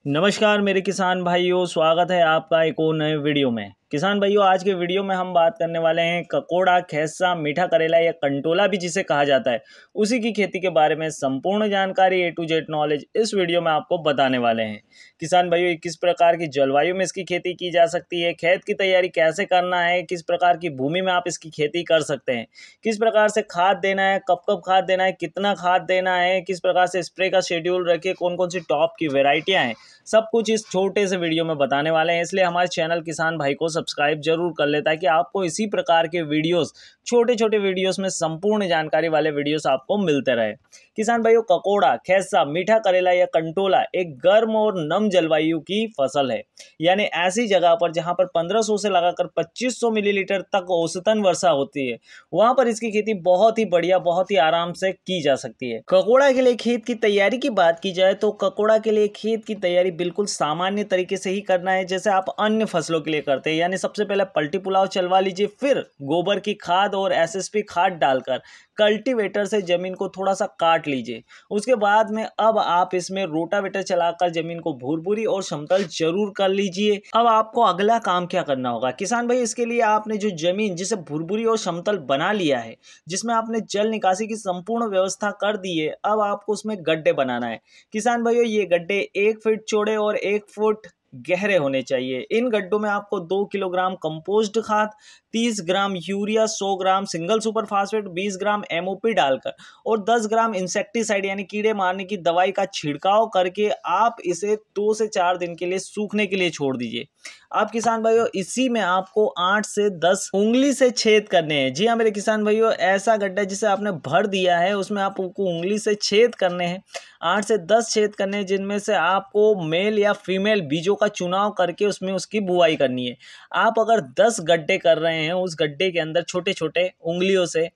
नमस्कार मेरे किसान भाइयों, स्वागत है आपका एक और नए वीडियो में। किसान भाइयों, आज के वीडियो में हम बात करने वाले हैं ककोड़ा, खेसा, मीठा करेला या कंटोला भी जिसे कहा जाता है, उसी की खेती के बारे में संपूर्ण जानकारी A to Z नॉलेज इस वीडियो में आपको बताने वाले हैं। किसान भाइयों, किस प्रकार की जलवायु में इसकी खेती की जा सकती है, खेत की तैयारी कैसे करना है, किस प्रकार की भूमि में आप इसकी खेती कर सकते हैं, किस प्रकार से खाद देना है, कब कब खाद देना है, कितना खाद देना है, किस प्रकार से स्प्रे का शेड्यूल रखिए, कौन कौन सी टॉप की वेराइटियाँ हैं, सब कुछ इस छोटे से वीडियो में बताने वाले हैं। इसलिए हमारे चैनल किसान भाई को सब्सक्राइब जरूर कर ले ताकि आपको इसी प्रकार के वीडियोस, छोटे छोटे वीडियोस में संपूर्ण जानकारी वाले वीडियोस आपको मिलते रहे। किसान भाइयों, ककोड़ा, खेसा, मीठा करेला या कंटोला एक गर्म और नम जलवायु की फसल है, यानी ऐसी जगह पर जहां पर 1500 से लगाकर 2500 मिलीलीटर तक औसतन वर्षा होती है, वहां पर इसकी खेती बहुत ही बढ़िया, बहुत ही आराम से की जा सकती है। ककोड़ा के लिए खेत की तैयारी की बात की जाए तो ककोड़ा के लिए खेत की तैयारी बिल्कुल सामान्य तरीके से ही करना है, जैसे आप अन्य फसलों के लिए करते हैं। यानी सबसे पहले पलटी पुलाव चलवा लीजिए, फिर गोबर की खाद और SSP खाद डालकर कल्टीवेटर से जमीन को थोड़ा सा काट लीजिए। उसके बाद में अब आप इसमें रोटावेटर चलाकर जमीन को भुरभुरी और समतल जरूर कर लीजिए। अब आपको अगला काम क्या करना होगा किसान भाई, इसके लिए आपने जो जमीन जिसे भुरभुरी और समतल बना लिया है, जिसमें आपने जल निकासी की संपूर्ण व्यवस्था कर दी है, अब आपको उसमें गड्ढे बनाना है। किसान भाइयों, ये गड्ढे 1 फीट चौड़े और 1 फुट गहरे होने चाहिए। इन गड्ढों में आपको 2 किलोग्राम कंपोस्ट खाद, 30 ग्राम यूरिया, 100 ग्राम सिंगल सुपर फास्फेट, 20 ग्राम MOP डालकर और 10 ग्राम इंसेक्टिसाइड यानी कीड़े मारने की दवाई का छिड़काव करके आप इसे 2 से 4 दिन के लिए सूखने के लिए छोड़ दीजिए। आप किसान भाइयों, इसी में आपको 8 से 10 उंगली से छेद करने हैं। जी हाँ मेरे किसान भाइयों, ऐसा गड्ढा जिसे आपने भर दिया है उसमें आपको उंगली से छेद करने हैं, 8 से 10 छेद करने हैं, जिनमें से आपको मेल या फीमेल बीजों का चुनाव करके उसमें उसकी बुआई करनी है। आप अगर 10 गड्ढे कर रहे हैं उस गड्ढे के अंदर छोटे छोटे उंगलियों से,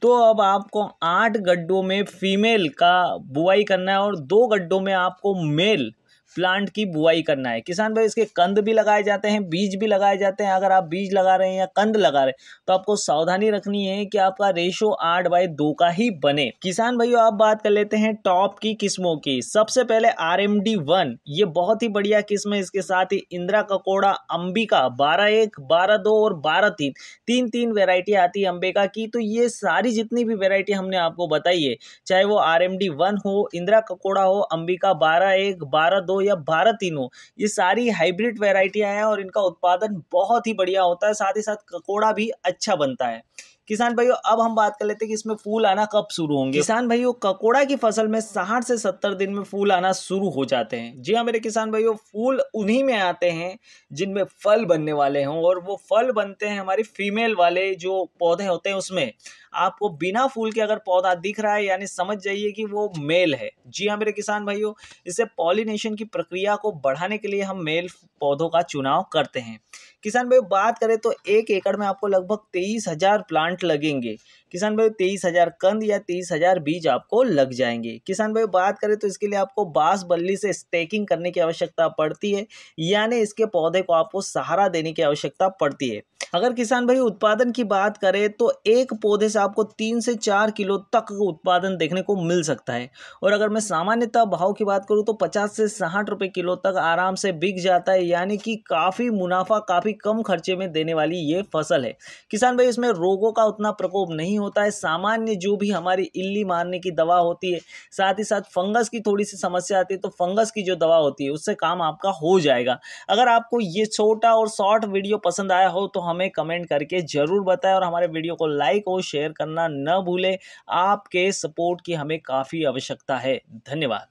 तो अब आपको 8 गड्ढों में फीमेल का बुआई करना है और 2 गड्ढों में आपको मेल प्लांट की बुआई करना है। किसान भाई, इसके कंद भी लगाए जाते हैं, बीज भी लगाए जाते हैं। अगर आप बीज लगा रहे हैं या कंद लगा रहे हैं तो आपको सावधानी रखनी है कि आपका रेशो 8/2 का ही बने। किसान भाइयों, आप बात कर लेते हैं टॉप की किस्मों की। सबसे पहले RMD 1, ये बहुत ही बढ़िया किस्म है। इसके साथ ही इंदिरा ककोड़ा, अंबिका 12-1, 12-2 और 12-3, 3-3 वेराइटी आती है अंबिका की। तो ये सारी जितनी भी वेराइटी हमने आपको बताई है, चाहे वो RMD 1 हो, इंदिरा ककोड़ा हो, अंबिका 12-1, 12-2 या 12-3 हो, ये सारी हाइब्रिड वेराइटियां हैं और इनका उत्पादन बहुत ही बढ़िया होता है। साथ ही साथ ककोड़ा भी अच्छा बनता है। किसान भाइयों, अब हम बात कर लेते हैं कि इसमें फूल आना कब शुरू होंगे। किसान भाइयों, ककोड़ा की फसल में 60 से 70 दिन में फूल आना शुरू हो जाते हैं। जी हाँ मेरे किसान भाइयों, फूल उन्हीं में आते हैं जिनमें फल बनने वाले हों, और वो फल बनते हैं हमारी फीमेल वाले जो पौधे होते हैं उसमें। आपको बिना फूल के अगर पौधा दिख रहा है, यानी समझ जाइए कि वो मेल है। जी हाँ मेरे किसान भाइयों, इसे पॉलिनेशन की प्रक्रिया को बढ़ाने के लिए हम मेल पौधों का चुनाव करते हैं। किसान भाई, बात करें तो 1 एकड़ में आपको लगभग 23,000 प्लांट लगेंगे। किसान भाई, 23,000 कंद या 23,000 बीज आपको लग जाएंगे। किसान भाई, बात करें तो इसके लिए आपको बांस बल्ली से स्टेकिंग करने की आवश्यकता पड़ती है, यानी इसके पौधे को आपको सहारा देने की आवश्यकता पड़ती है। अगर किसान भाई उत्पादन की बात करें तो एक पौधे से आपको 3 से 4 किलो तक उत्पादन देखने को मिल सकता है। और अगर मैं सामान्यतः भाव की बात करूं तो 50 से 60 रुपए किलो तक आराम से बिक जाता है, यानी कि काफ़ी मुनाफा काफ़ी कम खर्चे में देने वाली ये फसल है। किसान भाई, इसमें रोगों का उतना प्रकोप नहीं होता है। सामान्य जो भी हमारी इल्ली मारने की दवा होती है, साथ ही साथ फंगस की थोड़ी सी समस्या आती है, तो फंगस की जो दवा होती है उससे काम आपका हो जाएगा। अगर आपको ये छोटा और शॉर्ट वीडियो पसंद आया हो तो हमें कमेंट करके जरूर बताएं और हमारे वीडियो को लाइक और शेयर करना न भूलें। आपके सपोर्ट की हमें काफ़ी आवश्यकता है। धन्यवाद।